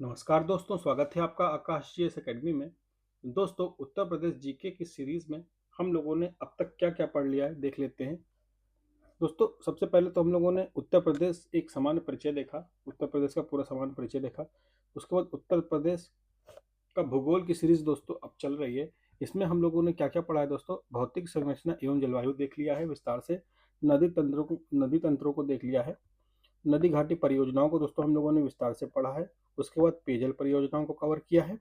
नमस्कार दोस्तों, स्वागत है आपका आकाश जीएस एकेडमी में। दोस्तों, उत्तर प्रदेश जीके की सीरीज में हम लोगों ने अब तक क्या क्या पढ़ लिया है देख लेते हैं। दोस्तों, सबसे पहले तो हम लोगों ने उत्तर प्रदेश एक सामान्य परिचय देखा, उत्तर प्रदेश का पूरा सामान्य परिचय देखा। उसके बाद उत्तर प्रदेश का भूगोल की सीरीज दोस्तों अब चल रही है। इसमें हम लोगों ने क्या क्या पढ़ा है दोस्तों? भौतिक संरचना एवं जलवायु देख लिया है विस्तार से। नदी तंत्रों को देख लिया है। नदी घाटी परियोजनाओं को दोस्तों हम लोगों ने विस्तार से पढ़ा है। उसके बाद पेयजल परियोजनाओं को कवर किया है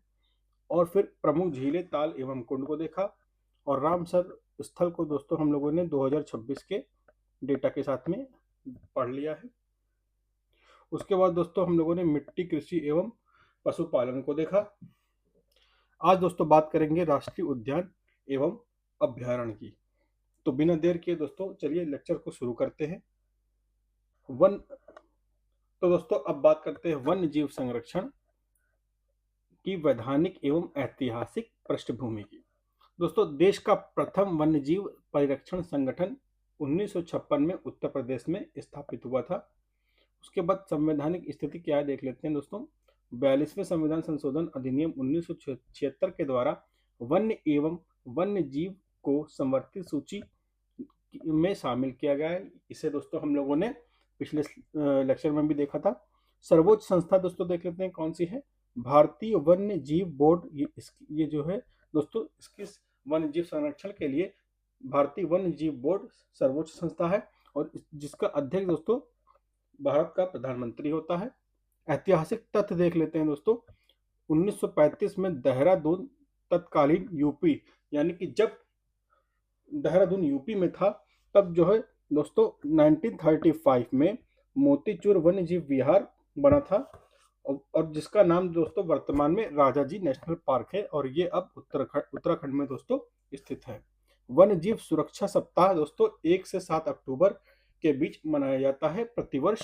और फिर प्रमुख झीलें, ताल एवं कुंड को देखा। और रामसर स्थल को दोस्तों हम लोगों ने 2026 के डेटा के साथ में पढ़ लिया है। उसके बाद दोस्तों हम लोगों ने मिट्टी, कृषि एवं पशुपालन को देखा। आज दोस्तों बात करेंगे राष्ट्रीय उद्यान एवं अभ्यारण्य की। तो बिना देर किए दोस्तों चलिए लेक्चर को शुरू करते हैं। वन तो दोस्तों अब बात करते हैं वन्य जीव संरक्षण की वैधानिक एवं ऐतिहासिक पृष्ठभूमि की। दोस्तों, देश का प्रथम वन्यजीव परिरक्षण संगठन 1956 में उत्तर प्रदेश में स्थापित हुआ था। उसके बाद संवैधानिक स्थिति क्या है देख लेते हैं दोस्तों। 42वें संविधान संशोधन अधिनियम 1976 के द्वारा वन्य एवं वन्य जीव को संवर्धित सूची में शामिल किया गया है। इसे दोस्तों हम लोगों ने पिछले लेक्चर में भी देखा था। सर्वोच्च संस्था दोस्तों देख लेते हैं कौन सी है। भारतीय वन्य जीव बोर्ड, ये जो है दोस्तों, इसकी वन्य जीव संरक्षण के लिए भारतीय वन्य जीव बोर्ड सर्वोच्च संस्था है और जिसका अध्यक्ष दोस्तों भारत का प्रधानमंत्री होता है। ऐतिहासिक तथ्य देख लेते हैं दोस्तों। 1935 में देहरादून तत्कालीन यूपी, यानी कि जब देहरादून यूपी में था तब जो है दोस्तों 1935 में मोतीचूर वन्य जीव विहार बना था और जिसका नाम दोस्तों वर्तमान में राजाजी नेशनल पार्क है और ये अब उत्तराखंड में दोस्तों स्थित है। वन्य जीव सुरक्षा सप्ताह दोस्तों 1 से 7 अक्टूबर के बीच मनाया जाता है प्रतिवर्ष।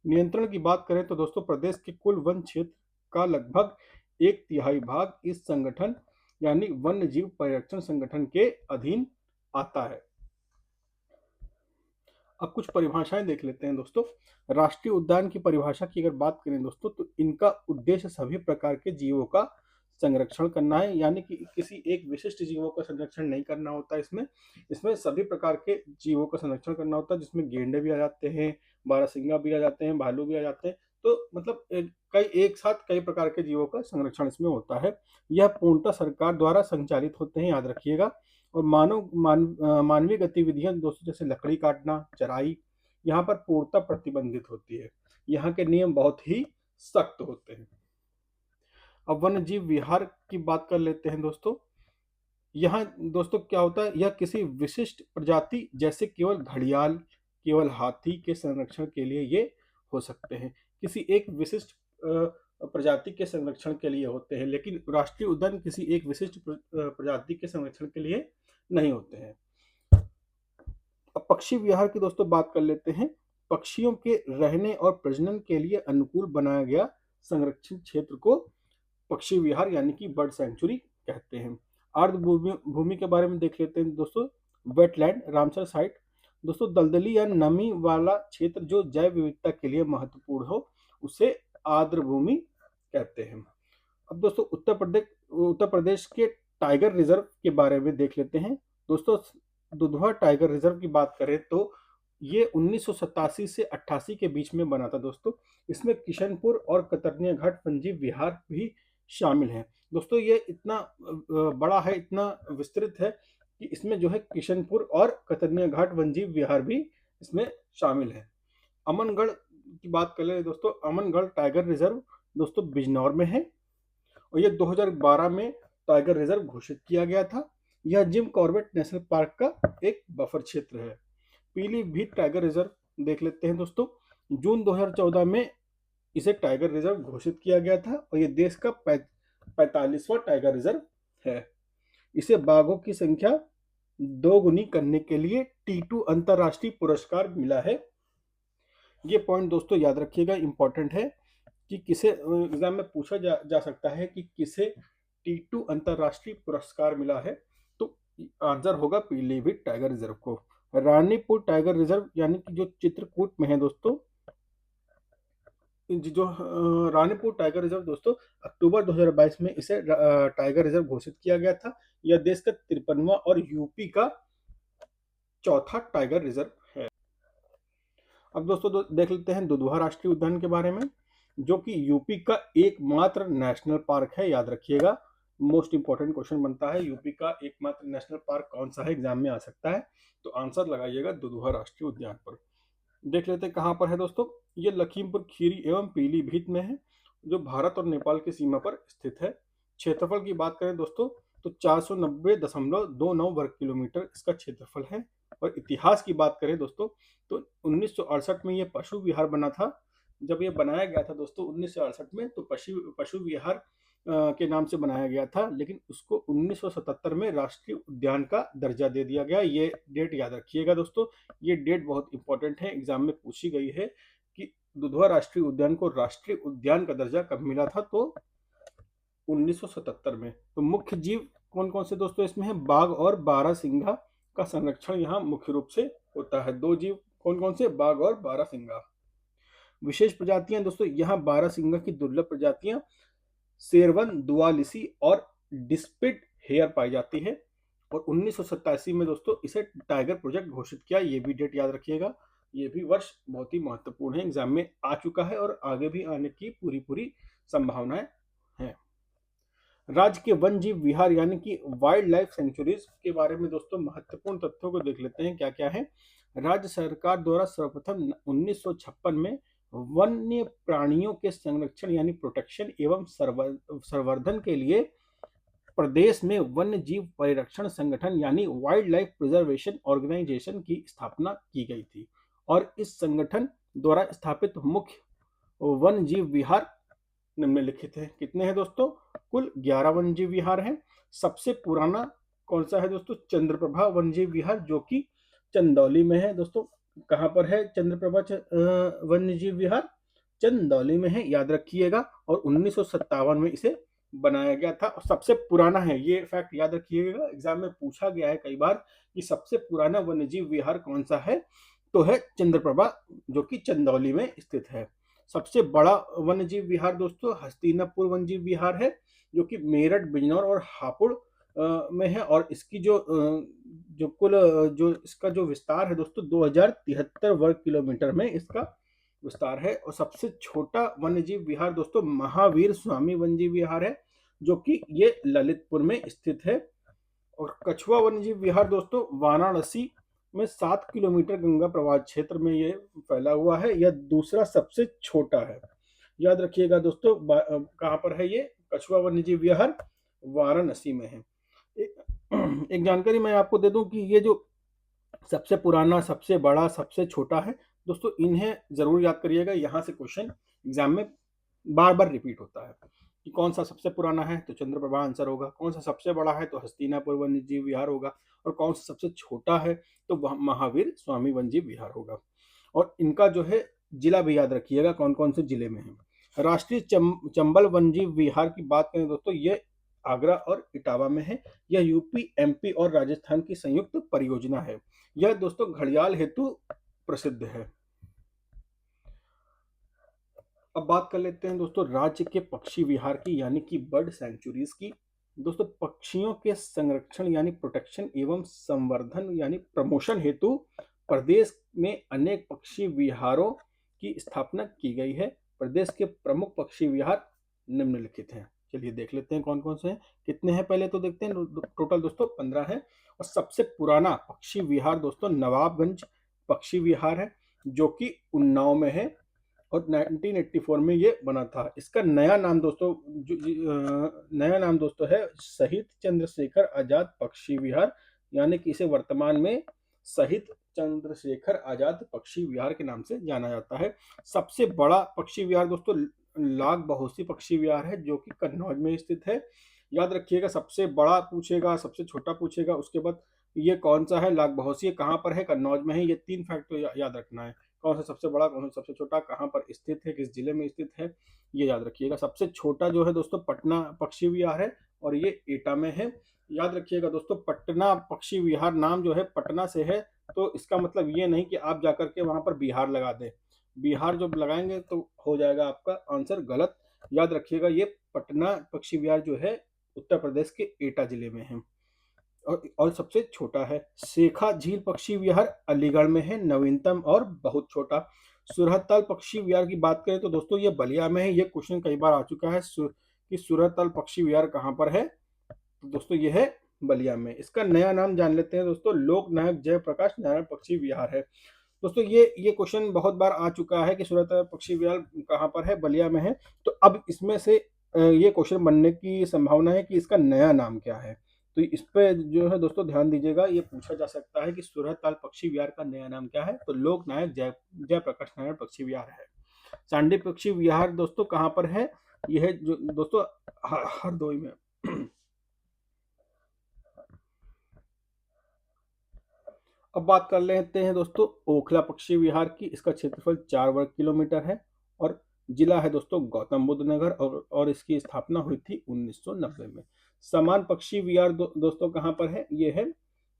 नियंत्रण की बात करें तो दोस्तों प्रदेश के कुल वन क्षेत्र का लगभग 1/3 भाग इस संगठन यानी वन्य जीव परिरक्षण संगठन के अधीन आता है। अब कुछ परिभाषाएं देख लेते हैं दोस्तों। राष्ट्रीय उद्यान की परिभाषा की अगर बात करें दोस्तों तो इनका उद्देश्य सभी प्रकार के जीवों का संरक्षण करना है, यानी कि किसी एक विशिष्ट जीवों का संरक्षण नहीं करना होता। इसमें इसमें सभी प्रकार के जीवों का संरक्षण करना होता है, जिसमें गेंडे भी आ जाते हैं, बारहसिंगा भी आ जाते हैं, भालू भी आ जाते हैं। तो मतलब कई एक साथ कई प्रकार के जीवों का संरक्षण इसमें होता है। यह पूर्णतः सरकार द्वारा संचालित होते हैं, याद रखिएगा। और मानवीय गतिविधियां दोस्तों जैसे लकड़ी काटना, चराई, यहाँ पर पूर्णतः प्रतिबंधित होती है। यहाँ के नियम बहुत ही सख्त होते हैं। अब वन्य जीव विहार की बात कर लेते हैं दोस्तों। यहाँ दोस्तों क्या होता है, यह किसी विशिष्ट प्रजाति जैसे केवल घड़ियाल, केवल हाथी के संरक्षण के लिए ये हो सकते हैं। किसी एक विशिष्ट प्रजाति के संरक्षण के लिए होते हैं, लेकिन राष्ट्रीय उद्यान किसी एक विशिष्ट प्रजाति के संरक्षण के लिए नहीं होते हैं। अब पक्षी विहार की दोस्तों बात कर लेते हैं। पक्षियों के रहने और प्रजनन के लिए अनुकूल बनाया गया संरक्षित क्षेत्र को पक्षी विहार यानी कि बर्ड सेंचुरी कहते हैं। आर्द्र भूमि के बारे में देख लेते हैं दोस्तों। वेटलैंड, रामसर साइट दोस्तों दलदली या नमी वाला क्षेत्र जो जैव विविधता के लिए महत्वपूर्ण हो उसे आर्द्र भूमि कहते हैं। अब दोस्तों उत्तर प्रदेश के टाइगर रिजर्व के बारे में देख लेते हैं दोस्तों। दुधवा टाइगर रिजर्व की बात करें तो ये 1987 से 88 के बीच में बना था दोस्तों। इसमें किशनपुर और कतरनिया घाट वन्यजीव विहार भी शामिल हैं। दोस्तों ये इतना बड़ा है, इतना विस्तृत है कि इसमें जो है किशनपुर और कतरनिया घाट वन्यजीव विहार भी इसमें शामिल है। अमनगढ़ की बात कर ले दोस्तों। अमनगढ़ टाइगर रिजर्व दोस्तों बिजनौर में है और ये 2012 में टाइगर रिजर्व घोषित किया गया था। यह जिम कॉर्बेट नेशनल पार्क का एक बफर क्षेत्र है। पीलीभीत टाइगर रिजर्व देख लेते हैं दोस्तों। जून 2014 में इसे टाइगर रिजर्व घोषित किया गया था और ये देश का 45वां टाइगर रिजर्व है। इसे बाघों की संख्या दोगुनी करने के लिए T2 अंतरराष्ट्रीय पुरस्कार मिला है। ये पॉइंट दोस्तों याद रखिएगा, इंपॉर्टेंट है कि किसे एग्जाम में पूछा जा सकता है कि किसे T2 अंतरराष्ट्रीय पुरस्कार मिला है। तो आंसर होगा पीलीभीत टाइगर रिजर्व को। रानीपुर टाइगर रिजर्व यानी कि जो चित्रकूट में है दोस्तों, जो रानीपुर टाइगर रिजर्व दोस्तों अक्टूबर 2022 में इसे टाइगर रिजर्व घोषित किया गया था। यह देश का 53वां और यूपी का चौथा टाइगर रिजर्व है। अब दोस्तों देख लेते हैं दुधवा राष्ट्रीय उद्यान के बारे में, जो कि यूपी का एकमात्र नेशनल पार्क है। याद रखिएगा, मोस्ट इंपॉर्टेंट क्वेश्चन बनता है, यूपी का एकमात्र नेशनल पार्क कौन सा है, एग्जाम में आ सकता है। तो आंसर लगाइएगा दुधवा राष्ट्रीय उद्यान पर। देख लेते हैं कहाँ पर है दोस्तों। ये लखीमपुर खीरी एवं पीलीभीत में है, जो भारत और नेपाल की सीमा पर स्थित है। क्षेत्रफल की बात करें दोस्तों तो 490.29 वर्ग किलोमीटर इसका क्षेत्रफल है। और इतिहास की बात करें दोस्तों तो 1968 में ये पशु विहार बना था। जब ये बनाया गया था दोस्तों 1968 में, तो पशु पशु विहार के नाम से बनाया गया था, लेकिन उसको 1977 में राष्ट्रीय उद्यान का दर्जा दे दिया गया। ये डेट याद रखिएगा दोस्तों, ये डेट बहुत इंपॉर्टेंट है, एग्जाम में पूछी गई है कि दुधवा राष्ट्रीय उद्यान को राष्ट्रीय उद्यान का दर्जा कब मिला था, तो 1977 में। तो मुख्य जीव कौन कौन से दोस्तों इसमें है, बाघ और बारहसिंघा का संरक्षण यहाँ मुख्य रूप से होता है। दो जीव कौन कौन से, बाघ और बारहसिंघा। विशेष प्रजातियां दोस्तों यहाँ बारहसिंघा की दुर्लभ प्रजातियां शेरवन, दुआलिसी और डिस्पिट हेयर पाई जाती है। और 1987 में दोस्तों इसे टाइगर प्रोजेक्ट घोषित किया। ये भी डेट याद रखिएगा, ये भी वर्ष बहुत ही महत्वपूर्ण है, एग्जाम में आ चुका है और आगे भी आने की पूरी पूरी संभावनाएं हैं। राज्य के वन जीव विहार यानी कि वाइल्ड लाइफ सेंचुरीज के बारे में दोस्तों महत्वपूर्ण तथ्यों को देख लेते हैं क्या क्या है। राज्य सरकार द्वारा सर्वप्रथम 1956 में वन्य प्राणियों के संरक्षण यानी प्रोटेक्शन एवं संवर्धन के लिए प्रदेश में वन्य जीव परिरक्षण संगठन यानी वाइल्ड लाइफ प्रिजर्वेशन ऑर्गेनाइजेशन की स्थापना की गई थी। और इस संगठन द्वारा स्थापित मुख्य वन्य जीव विहार निम्नलिखित है। कितने हैं दोस्तों, कुल 11 वन्यजीव विहार हैं। सबसे पुराना कौन सा है दोस्तों, चंद्रप्रभा वन्यजीव विहार, जो कि चंदौली में है। दोस्तों कहां पर है चंद्रप्रभा वन्यजीव विहार, चंदौली में है, याद रखिएगा। और 1957 में इसे बनाया गया था और सबसे पुराना है, ये फैक्ट याद रखिएगा, एग्जाम में पूछा गया है कई बार कि सबसे पुराना वन्यजीव विहार कौन सा है, तो है चंद्रप्रभा, जो कि चंदौली में स्थित है। सबसे बड़ा वन्यजीव विहार दोस्तों हस्तिनापुर वन्यजीव विहार है, जो कि मेरठ, बिजनौर और हापुड़ में है। और इसकी जो कुल जो इसका जो विस्तार है दोस्तों 2073 वर्ग किलोमीटर में इसका विस्तार है। और सबसे छोटा वन्यजीव विहार दोस्तों महावीर स्वामी वन्यजीव विहार है, जो कि ये ललितपुर में स्थित है। और कछुआ वन्यजीव विहार दोस्तों वाराणसी में 7 किलोमीटर गंगा प्रवाह क्षेत्र में ये फैला हुआ है। यह दूसरा सबसे छोटा है, याद रखिएगा दोस्तों। कहाँ पर है ये कछुआ वन्यजीव विहार, वाराणसी में है। एक जानकारी मैं आपको दे दूं कि ये जो सबसे पुराना, सबसे बड़ा, सबसे छोटा है दोस्तों, इन्हें जरूर याद करिएगा। यहाँ से क्वेश्चन एग्जाम में बार बार रिपीट होता है कि कौन सा सबसे पुराना है तो चंद्रप्रभा आंसर होगा, कौन सा सबसे बड़ा है तो हस्तिनापुर वन्यजीव विहार होगा, और कौन सा सबसे छोटा है तो महावीर स्वामी वन्यजीव विहार होगा। और इनका जो है जिला भी याद रखिएगा, कौन कौन से जिले में है। राष्ट्रीय चंबल वन्यजीव विहार की बात करें दोस्तों, ये आगरा और इटावा में है। यह यूपी, एमपी और राजस्थान की संयुक्त परियोजना है। यह दोस्तों घड़ियाल हेतु प्रसिद्ध है। अब बात कर लेते हैं दोस्तों राज्य के पक्षी विहार की यानी कि बर्ड सेंचुरीज की। दोस्तों पक्षियों के संरक्षण यानी प्रोटेक्शन एवं संवर्धन यानी प्रमोशन हेतु प्रदेश में अनेक पक्षी विहारों की स्थापना की गई है। प्रदेश के प्रमुख पक्षी विहार निम्नलिखित हैं। चलिए देख लेते हैं कौन कौन से हैं, कितने हैं पहले तो देखते हैं। टोटल दोस्तों 15 है। और सबसे पुराना पक्षी विहार दोस्तों नवाबगंज पक्षी विहार है, जो कि उन्नाव में है और 1984 में ये बना था। इसका नया नाम दोस्तों नया नाम दोस्तों है शहीद चंद्रशेखर आजाद पक्षी विहार, यानी कि इसे वर्तमान में शहीद चंद्रशेखर आजाद पक्षी विहार के नाम से जाना जाता है। सबसे बड़ा पक्षी विहार दोस्तों लाख बहोसी पक्षी विहार है, जो कि कन्नौज में स्थित है। याद रखिएगा, सबसे बड़ा पूछेगा, सबसे छोटा पूछेगा, उसके बाद ये कौन सा है, लाख बहोसी कहाँ पर है, कन्नौज में है। ये 3 फैक्ट तो याद रखना है, कौन सा सबसे बड़ा, कौन सा सबसे छोटा, कहाँ पर स्थित है, किस जिले में स्थित है, ये याद रखिएगा। सबसे छोटा जो है दोस्तों पटना पक्षी विहार है और ये एटा में है। याद रखिएगा दोस्तों पटना पक्षी विहार नाम जो है पटना से है, तो इसका मतलब ये नहीं कि आप जाकर के वहां पर बिहार लगा दें। बिहार जो लगाएंगे तो हो जाएगा आपका आंसर गलत। याद रखिएगा, ये पटना पक्षी विहार जो है उत्तर प्रदेश के एटा जिले में है और सबसे छोटा है। शेखा झील पक्षी विहार अलीगढ़ में है, नवीनतम और बहुत छोटा। सुरहताल पक्षी विहार की बात करें तो दोस्तों ये बलिया में है। ये क्वेश्चन कई बार आ चुका है कि सुरहताल पक्षी विहार कहाँ पर है, तो दोस्तों ये है बलिया में। इसका नया नाम जान लेते हैं दोस्तों, लोक नायक जयप्रकाश नारायण पक्षी विहार है। दोस्तों ये क्वेश्चन बहुत बार आ चुका है कि सुरहताल पक्षी विहार कहाँ पर है, बलिया में है। तो अब इसमें से ये क्वेश्चन बनने की संभावना है कि इसका नया नाम क्या है। तो इस पे जो है दोस्तों ध्यान दीजिएगा, ये पूछा जा सकता है कि सुरहताल पक्षी विहार का नया नाम क्या है, तो लोक नायक जयप्रकाश नारायण पक्षी विहार है। चांडी पक्षी विहार दोस्तों कहाँ पर है, यह है जो दोस्तों हरदोई में। अब बात कर लेते हैं दोस्तों ओखला पक्षी विहार की। इसका क्षेत्रफल 4 वर्ग किलोमीटर है और जिला है दोस्तों गौतम बुद्ध नगर और इसकी स्थापना हुई थी 1990 में। समान पक्षी विहार दोस्तों कहाँ पर है, ये है,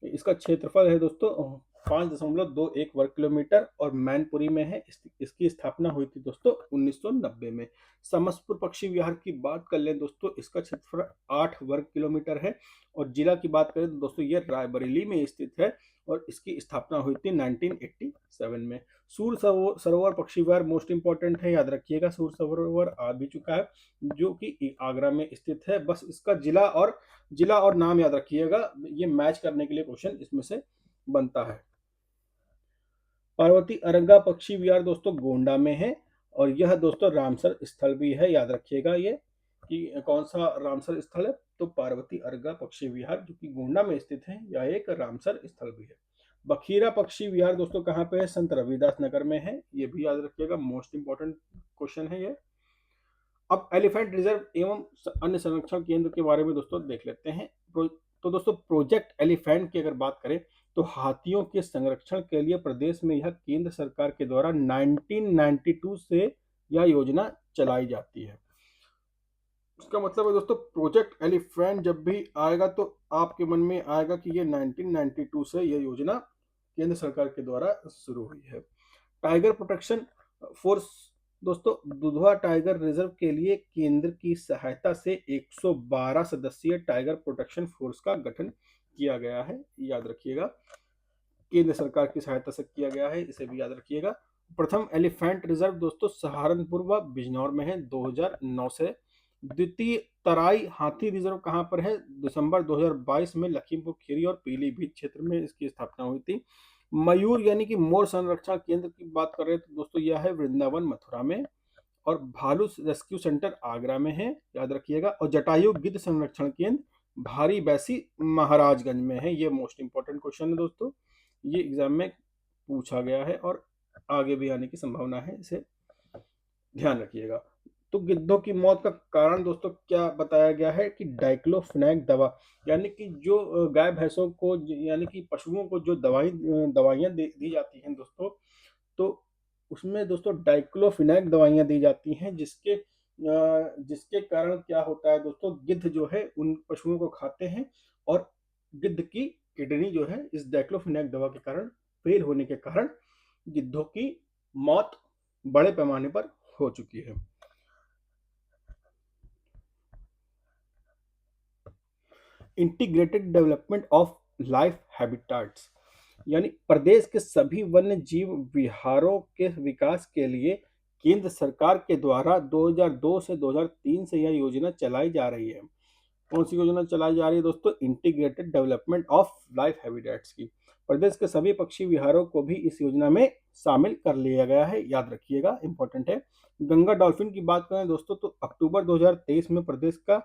इसका क्षेत्रफल है दोस्तों 5.21 वर्ग किलोमीटर और मैनपुरी में है। इसकी स्थापना हुई थी दोस्तों 1990 में। समसपुर पक्षी विहार की बात कर लें दोस्तों, इसका क्षेत्रफल 8 वर्ग किलोमीटर है और जिला की बात करें तो दोस्तों ये रायबरेली में स्थित है और इसकी स्थापना हुई थी 1987 में। सूर सरोवर पक्षी विहार मोस्ट इंपॉर्टेंट है, याद रखिएगा। सूर सरोवर आ भी चुका है जो कि आगरा में स्थित है। बस इसका जिला और नाम याद रखिएगा, ये मैच करने के लिए क्वेश्चन इसमें से बनता है। पार्वती अरंगा पक्षी विहार दोस्तों गोंडा में है और यह दोस्तों रामसर स्थल भी है, याद रखिएगा ये कि कौन सा रामसर स्थल है, तो पार्वती अरंगा पक्षी विहार जो कि गोंडा में स्थित है, यह एक रामसर स्थल भी है। बखीरा पक्षी विहार दोस्तों कहाँ पे है, संत रविदास नगर में है, ये भी याद रखिएगा, मोस्ट इंपॉर्टेंट क्वेश्चन है ये। अब एलिफेंट रिजर्व एवं अन्य संरक्षण केंद्र के बारे में दोस्तों देख लेते हैं। तो दोस्तों प्रोजेक्ट एलिफेंट की अगर बात करें तो हाथियों के संरक्षण के लिए प्रदेश में यह केंद्र सरकार के द्वारा 1992 से यह योजना चलाई जाती है। इसका मतलब है दोस्तों प्रोजेक्ट एलिफेंट जब भी आएगा तो आपके मन में आएगा कि ये 1992 से यह योजना केंद्र सरकार के द्वारा शुरू हुई है। टाइगर प्रोटेक्शन फोर्स दोस्तों दुधवा टाइगर रिजर्व के लिए केंद्र की सहायता से 112 सदस्यीय टाइगर प्रोटेक्शन फोर्स का गठन किया गया है, याद रखिएगा, केंद्र सरकार की सहायता से किया गया है, इसे भी याद रखिएगा। प्रथम एलिफेंट रिजर्व दोस्तों सहारनपुर व बिजनौर में है 2009 से। द्वितीय तराई हाथी रिजर्व कहाँ पर है, दिसंबर 2022 में लखीमपुर खीरी और पीलीभीत क्षेत्र में इसकी स्थापना हुई थी। मयूर यानी कि मोर संरक्षण केंद्र की बात कर रहे हैं तो दोस्तों यह है वृंदावन मथुरा में और भालू रेस्क्यू सेंटर आगरा में है, याद रखिएगा। और जटायु गिद्ध संरक्षण केंद्र भारी बैसी महाराजगंज में है। ये मोस्ट इंपॉर्टेंट क्वेश्चन है दोस्तों, ये एग्जाम में पूछा गया है और आगे भी आने की संभावना है, इसे ध्यान रखिएगा। तो गिद्धों की मौत का कारण दोस्तों क्या बताया गया है कि डाइक्लोफिनेक दवा, यानी कि जो गाय भैंसों को यानी कि पशुओं को जो दवाइयाँ दी जाती हैं दोस्तों, तो उसमें दोस्तों डाइक्लोफिनेक दवाइयाँ दी जाती हैं जिसके कारण क्या होता है दोस्तों, गिद्ध जो है उन पशुओं को खाते हैं और गिद्ध की किडनी जो है इस डाइक्लोफिनेक दवा के कारण फेल होने के कारण गिद्धों की मौत बड़े पैमाने पर हो चुकी है। Integrated development of life habitats, यानी प्रदेश के सभी वन्य जीव विहारों के विकास के लिए केंद्र सरकार के द्वारा 2002 से 2003 से यह योजना चलाई जा रही है। कौन सी योजना चलाई जा रही है दोस्तों, integrated development of life habitats की। प्रदेश के सभी पक्षी विहारों को भी इस योजना में शामिल कर लिया गया है, याद रखिएगा, इंपॉर्टेंट है। गंगा डॉल्फिन की बात करें दोस्तों तो अक्टूबर 2023 में प्रदेश का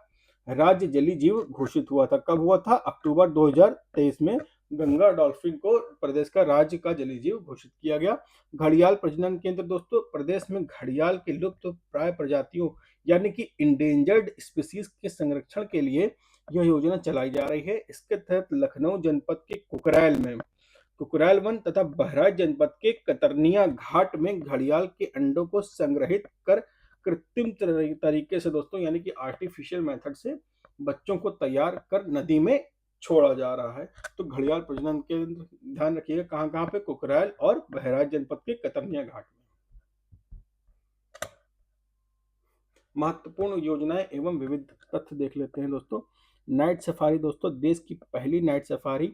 राज्य जलीय जीव घोषित हुआ था। कब हुआ था, अक्टूबर 2023 में गंगा डॉल्फिन को प्रदेश का राज्य का जलीय जीव घोषित किया गया। घड़ियाल प्रजनन केंद्र दोस्तों, प्रदेश में घड़ियाल के लुप्त प्राय प्रजातियों यानी कि इंडेंजर्ड स्पीसीज के संरक्षण के लिए यह योजना चलाई जा रही है। इसके तहत लखनऊ जनपद के कुकरैल वन तथा बहराइच जनपद के कतरनिया घाट में घड़ियाल के अंडों को संग्रहित कर कृत्रिम तरीके से दोस्तों यानी कि आर्टिफिशियल मेथड से बच्चों को तैयार कर नदी में छोड़ा जा रहा है। तो घड़ियाल प्रजनन केंद्र ध्यान रखिएगा कहाँ कहाँ पे, कुकरैल और बहराइच जनपद के कतरनिया घाट में। महत्वपूर्ण योजनाएं एवं विविध तथ्य देख लेते हैं दोस्तों। नाइट सफारी दोस्तों, देश की पहली नाइट सफारी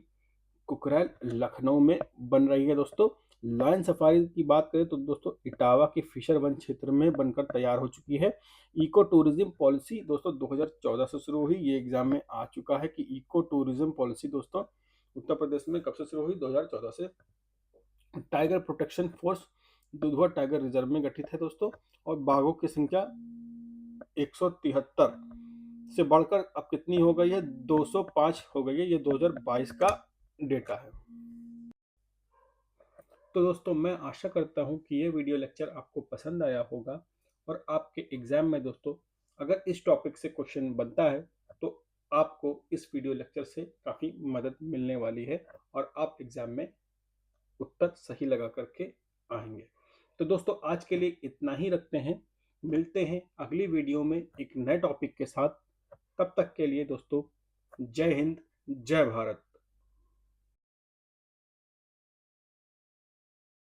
कुकरैल लखनऊ में बन रही है दोस्तों। लायन सफारी की बात करें तो दोस्तों इटावा के फिशर वन क्षेत्र में बनकर तैयार हो चुकी है। इको टूरिज्म पॉलिसी दोस्तों 2014 से शुरू हुई, ये एग्जाम में आ चुका है कि इको टूरिज्म पॉलिसी दोस्तों उत्तर प्रदेश में कब से शुरू हुई, 2014 से। Tiger protection force Dudhwa tiger reserve में गठित है दोस्तों, और बाघों की संख्या 173 से बढ़कर अब कितनी हो गई है, 205 हो गई है। ये 2022 का डेटा है। तो दोस्तों मैं आशा करता हूँ कि ये वीडियो लेक्चर आपको पसंद आया होगा, और आपके एग्जाम में दोस्तों अगर इस टॉपिक से क्वेश्चन बनता है तो आपको इस वीडियो लेक्चर से काफ़ी मदद मिलने वाली है, और आप एग्जाम में उत्तर सही लगा करके आएंगे। तो दोस्तों आज के लिए इतना ही रखते हैं, मिलते हैं अगली वीडियो में एक नए टॉपिक के साथ। तब तक के लिए दोस्तों जय हिंद, जय भारत।